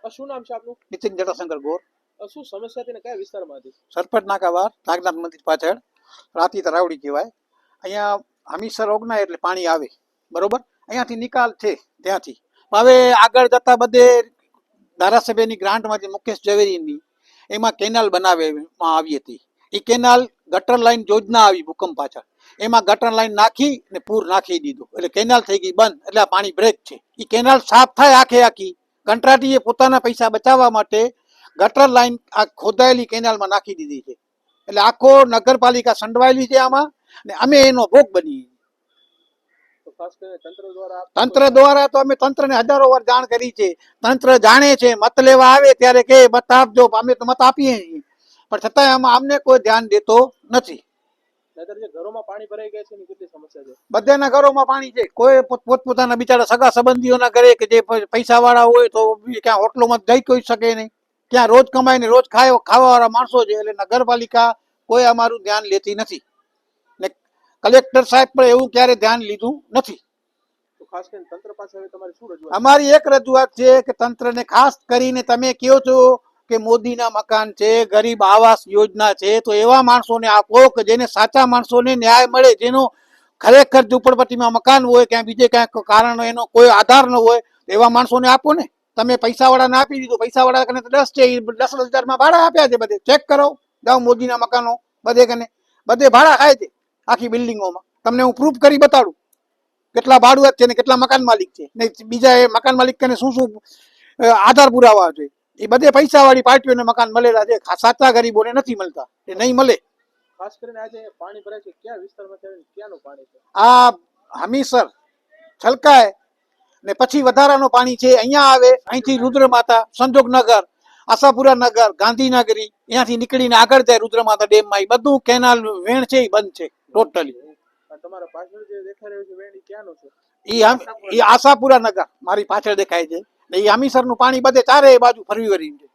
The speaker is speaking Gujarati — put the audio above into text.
શું નામ છે આપનું? નીતિન જટાશંકર ગોર. શું સમસ્યા હતી ને કયા વિસ્તારમાં હતી? સરપટ નાકા બહાર નાગનાથ મંદિર પાછળ રાતી તરાવડી કહેવાય. અહીંયા હમીસર ઓગનાય એટલે પાણી આવે, બરોબર. અહીંયાથી નિકાલ છે ત્યાંથી. હવે આગળ જતા બધે ધારાસભ્યની ગ્રાન્ટમાંથી મુકેશ ઝવેરીની એમાં કેનાલ બનાવવામાં આવી હતી. એ કેનાલ ગટર લાઈન યોજના આવી ભૂકંપ પાછળ, એમાં ગટર લાઈન નાખી ને પૂર નાખી દીધું એટલે કેનાલ થઈ ગઈ બંધ, એટલે આ પાણી બ્રેક છે. એ કેનાલ સાફ થાય આખે આખી, કંટ્રાટીએ પોતાના પૈસા બચાવવા માટે ગટર લાઈન આ ખોદાયેલી કેનાલમાં નાખી દીધી છે. એટલે આખો નગરપાલિકા સંડવાયેલી છે આમાં, ને અમે એનો ભોગ બની. તંત્ર દ્વારા તો અમે તંત્રને હજારો વાર જાણ કરી છે. તંત્ર જાણે છે, મત લેવા આવે ત્યારે કે મત આપજો, અમે તો મત આપીએ છીએ, પણ છતાંય આમાં અમને કોઈ ધ્યાન દેતો નથી. ઘરોમાં પાણી ભરાઈ ગયા છે ને કેટલી સમસ્યા છે? બધાના ઘરોમાં પાણી છે. કોઈ પોતપોતાના બિચારા સગા સંબંધીઓના ઘરે કે જે પૈસા વાળા હોય તો ક્યાં હોટલોમાં જઈ કોઈ શકે નહીં, ત્યાં રોજ કમાઈને રોજ ખાવા વાળા માણસો છે. એટલે નગરપાલિકા કોઈ અમારું ધ્યાન લેતી નથી ને કલેક્ટર સાહેબ પણ એવું ક્યારે ધ્યાન લીધું નથી. ખાસ કરીને તંત્ર પાસે હવે તમારી શું રજૂઆત? અમારી એક રજૂઆત છે કે તંત્રને ખાસ કરીને તમે કહો છો કે મોદીના મકાન છે, ગરીબ આવાસ યોજના છે, તો એવા માણસોને આપો કે જેને સાચા માણસોને ન્યાય મળે, જેનો ખરેખર ઝૂંપડપટ્ટીમાં મકાન હોય, ક્યાં બીજે ક્યાંક કારણ એનો કોઈ આધાર ન હોય, એવા માણસોને આપો ને. તમે પૈસાવાળાને આપી દીધું, પૈસાવાળા કને 10 છે, 10,000 ભાડા આપ્યા છે. બધે ચેક કરો, જાઓ મોદીના મકાનો બધે કને, બધે ભાડા ખાય છે આખી બિલ્ડિંગોમાં. તમને હું પ્રૂફ કરી બતાડું કેટલા ભાડુઆત છે ને કેટલા મકાન માલિક છે ને બીજા એ મકાન માલિક કને શું શું આધાર પુરાવા છે. એ બધે પૈસાવાળી પાર્ટીઓને મકાન મળેલા છે, સાચા ગરીબોને નથી મળતા, એ નહીં મળે. ખાસ કરીને આજે પાણી ભરાય છે, કયા વિસ્તારમાં છે, ક્યાંનું પાણી છે? આ હમીસર છલકાય ને પછી વધારાનું પાણી છે અહીંયા આવે, અહીંથી રુદ્રમાતા, સંજોગનગર, આશાપુરા નગર, ગાંધીનગરી, અહીંયાથી નીકળીને આગળ જાય રુદ્રમાતા ડેમમાં. એ બધું કેનાલ વેણ છે એ બંધ છે ટોટલી. તમારા પાછળ જે દેખાઈ રહ્યું છે વેણ એ ક્યાંનું છે? એ આશાપુરા નગર મારી પાછળ દેખાય છે. એ હમીસરનું પાણી બધે ચારે બાજુ ફરવી વળ્યું છે.